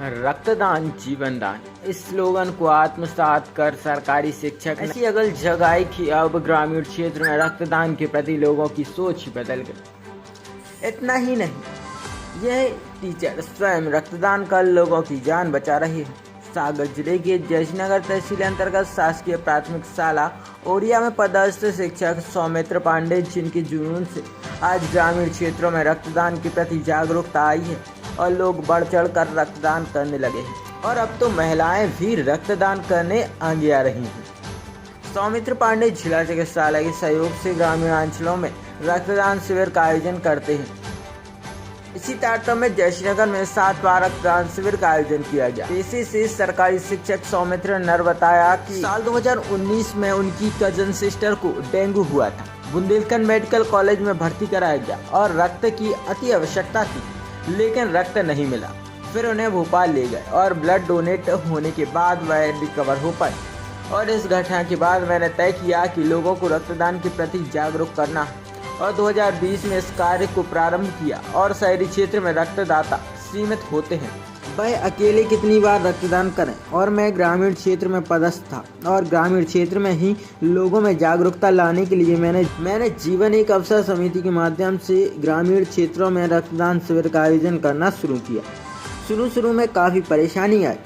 रक्तदान जीवन दान, इस स्लोगन को आत्मसात कर सरकारी शिक्षक ने ऐसी अगल जगाई कि अब ग्रामीण क्षेत्र में रक्तदान के प्रति लोगों की सोच ही बदल गई। इतना ही नहीं, यह टीचर स्वयं रक्तदान कर लोगों की जान बचा रही है। सागर जिले के जयनगर तहसील अंतर्गत शासकीय प्राथमिक शाला ओरिया में पदस्थ शिक्षक सौमित्र पांडे, जिनके जुनून से आज ग्रामीण क्षेत्रों में रक्तदान के प्रति जागरूकता आई है और लोग बढ़ चढ़ कर रक्तदान करने लगे हैं और अब तो महिलाएं भी रक्तदान करने आगे आ रही हैं। सौमित्र पांडे जिला चिकित्सालय के सहयोग से ग्रामीण अंचलों में रक्तदान शिविर का आयोजन करते हैं। इसी तारतम्य में जयनगर में 7 बार रक्तदान शिविर का आयोजन किया गया। पेशे से सरकारी शिक्षक सौमित्र ने बताया कि साल 2019 में उनकी कजन सिस्टर को डेंगू हुआ था। बुंदेलखंड मेडिकल कॉलेज में भर्ती कराया गया और रक्त की अति आवश्यकता थी, लेकिन रक्त नहीं मिला। फिर उन्हें भोपाल ले गए और ब्लड डोनेट होने के बाद वह रिकवर हो पाए। और इस घटना के बाद मैंने तय किया कि लोगों को रक्तदान के प्रति जागरूक करना है और 2020 में इस कार्य को प्रारंभ किया। और शहरी क्षेत्र में रक्तदाता सीमित होते हैं, वह अकेले कितनी बार रक्तदान करें। और मैं ग्रामीण क्षेत्र में पदस्थ था और ग्रामीण क्षेत्र में ही लोगों में जागरूकता लाने के लिए मैंने जीवन एक अवसर समिति के माध्यम से ग्रामीण क्षेत्रों में रक्तदान शिविर का आयोजन करना शुरू किया। शुरू में काफ़ी परेशानी आई,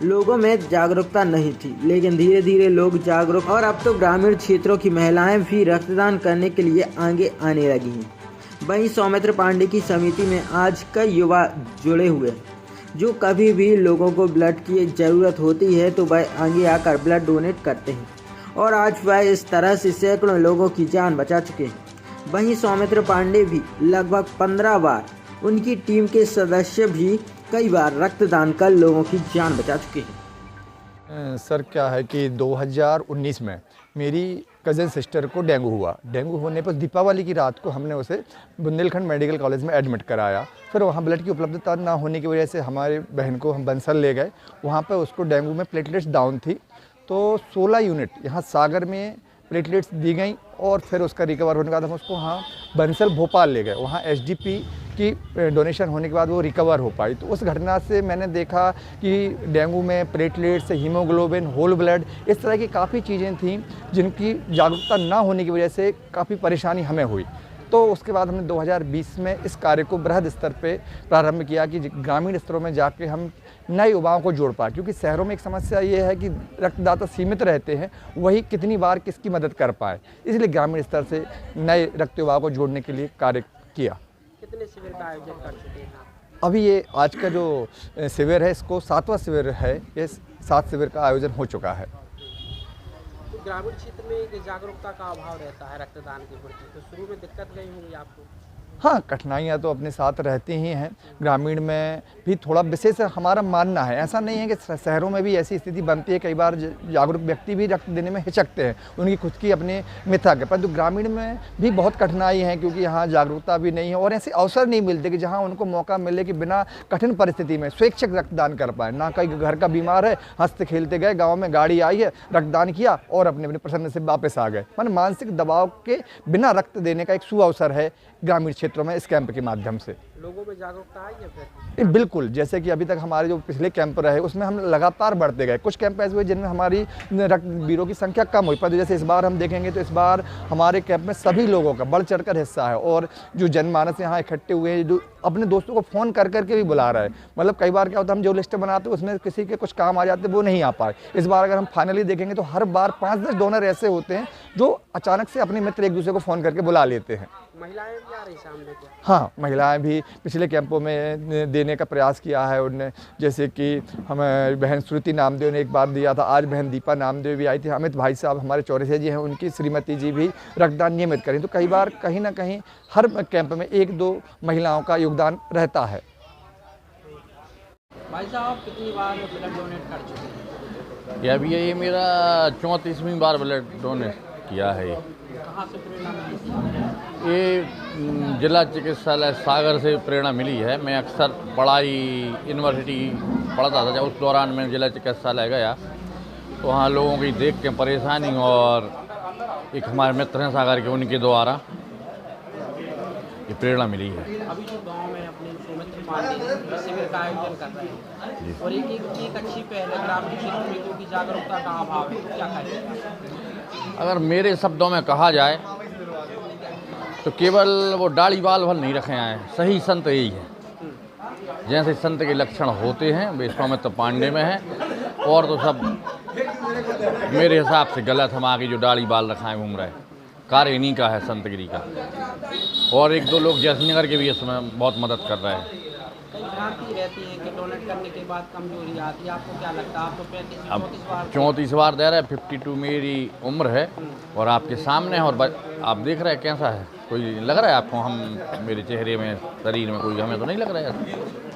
लोगों में जागरूकता नहीं थी, लेकिन धीरे धीरे लोग जागरूक और अब तो ग्रामीण क्षेत्रों की महिलाएं भी रक्तदान करने के लिए आगे आने लगी हैं। वहीं सौमित्र पांडे की समिति में आज कई युवा जुड़े हुए हैं, जो कभी भी लोगों को ब्लड की ज़रूरत होती है तो वह आगे आकर ब्लड डोनेट करते हैं और आज वह इस तरह से सैकड़ों लोगों की जान बचा चुके हैं। वहीं सौमित्र पांडे भी लगभग 15 बार, उनकी टीम के सदस्य भी कई बार रक्तदान कर लोगों की जान बचा चुके हैं। सर क्या है कि 2019 में मेरी कज़न सिस्टर को डेंगू हुआ। डेंगू होने पर दीपावली की रात को हमने उसे बुंदेलखंड मेडिकल कॉलेज में एडमिट कराया। फिर वहाँ ब्लड की उपलब्धता ना होने की वजह से हमारे बहन को हम बंसल ले गए। वहाँ पर उसको डेंगू में प्लेटलेट्स डाउन थी, तो 16 यूनिट यहाँ सागर में प्लेटलेट्स दी गई और फिर उसका रिकवर होने के बाद हम उसको वहाँ बंसल भोपाल ले गए। वहाँ एचडीपी की डोनेशन होने के बाद वो रिकवर हो पाई। तो उस घटना से मैंने देखा कि डेंगू में प्लेटलेट्स, हीमोग्लोबिन, होल ब्लड, इस तरह की काफ़ी चीज़ें थीं जिनकी जागरूकता ना होने की वजह से काफ़ी परेशानी हमें हुई। तो उसके बाद हमने 2020 में इस कार्य को बृहद स्तर पे प्रारंभ किया कि ग्रामीण स्तरों में जाके हम नए युवाओं को जोड़ पाए, क्योंकि शहरों में एक समस्या ये है कि रक्तदाता सीमित रहते हैं, वही कितनी बार किसकी मदद कर पाए। इसलिए ग्रामीण स्तर से नए रक्त युवाओं को जोड़ने के लिए कार्य किया। कितने शिविर का आयोजन कर चुके हैं? अभी ये आज का जो शिविर है, इसको 7वां शिविर है। ये 7 शिविर का आयोजन हो चुका है। तो ग्रामीण क्षेत्र में एक जागरूकता का अभाव रहता है रक्तदान के प्रति, तो शुरू में दिक्कत गई होंगी आपको? हाँ, कठिनाइयाँ तो अपने साथ रहती ही हैं। ग्रामीण में भी थोड़ा विशेष हमारा मानना है, ऐसा नहीं है कि शहरों में भी ऐसी स्थिति बनती है। कई बार जागरूक व्यक्ति भी रक्त देने में हिचकते हैं, उनकी खुद की अपनी मिथक है, परंतु ग्रामीण में भी बहुत कठिनाई है, क्योंकि यहाँ जागरूकता भी नहीं है और ऐसे अवसर नहीं मिलते कि जहाँ उनको मौका मिले कि बिना कठिन परिस्थिति में स्वैच्छिक रक्तदान कर पाए। ना कहीं घर का बीमार है, हंसते खेलते गए, गाँव में गाड़ी आई है, रक्तदान किया और अपने प्रसन्न से वापस आ गए। माने मानसिक दबाव के बिना रक्त देने का एक सुअवसर है ग्रामीण क्षेत्रों में इस कैंप के माध्यम से। लोगों में जागरूकता आई है फिर? बिल्कुल, जैसे कि अभी तक हमारे जो पिछले कैंप रहे उसमें हम लगातार बढ़ते गए। कुछ कैंप ऐसे हुए जिनमें हमारी रक्तवीरों की संख्या कम हुई, पर जैसे इस बार हम देखेंगे तो इस बार हमारे कैंप में सभी लोगों का बढ़ चढ़कर हिस्सा है और जो जनमानस यहाँ इकट्ठे हुए हैं, जो अपने दोस्तों को फ़ोन कर करके भी बुला रहे हैं। मतलब कई बार क्या होता है, हम जो लिस्ट बनाते हैं उसमें किसी के कुछ काम आ जाते वो नहीं आ पाए। इस बार अगर हम फाइनली देखेंगे तो हर बार 5-10 डोनर ऐसे होते हैं जो अचानक से अपने मित्र एक दूसरे को फ़ोन करके बुला लेते हैं। महिलाएं भी आ रही सामने क्या? हाँ, महिलाएं भी पिछले कैंपों में देने का प्रयास किया है उनने। जैसे कि हमें बहन श्रुति नामदेव ने एक बार दिया था, आज बहन दीपा नामदेव भी आई थी। अमित भाई साहब हमारे चौरसिया जी हैं, उनकी श्रीमती जी भी रक्तदान नियमित करें। तो कई बार कहीं ना कहीं हर कैंप में 1-2 महिलाओं का योगदान रहता है। भाई साहब कितनी बार ब्लड डोनेट कर चुके हैं? अभी ये मेरा 34वीं बार ब्लड डोनेट किया है। कहाँ से प्रेरणा मिली? ये जिला चिकित्सालय सागर से प्रेरणा मिली है। मैं अक्सर पढ़ाई यूनिवर्सिटी पढ़ता था, जब उस दौरान मैं जिला चिकित्सालय गया तो वहाँ लोगों की देख के परेशानी और एक हमारे मित्र हैं सागर के, उनके द्वारा ये प्रेरणा मिली है। अभी जो गांव में अपने सौमित्र मानते शिविर का आयोजन कर रहे हैं और एक अच्छी पहल है ग्रामीण क्षेत्र में क्योंकि जागरूकता का अभाव है, तो क्या कहेंगे? अगर मेरे शब्दों में कहा जाए तो केवल वो दाढ़ी बाल भर नहीं रखे हैं, सही संत यही है। जैसे संत के लक्षण होते हैं विश्वामित्र पांडे में है, और तो सब मेरे हिसाब से गलत हम आगे जो दाढ़ी बाल रखाए घूम रहे हैं, कार्य इन्हीं का है संतगिरी का। और एक दो लोग जयसिंहनगर के भी इसमें बहुत मदद कर रहे हैं। कई भ्रांति रहती है कि डोनेट करने के बाद कमजोरी आती है, आपको क्या लगता है? आप तो 35-34 बार 34 बार दे रहे हैं, 52 मेरी उम्र है और आपके सामने है, और आप देख रहे हैं कैसा है, कोई लग रहा है आपको हम मेरे चेहरे में शरीर में कोई हमें तो नहीं लग रहा है।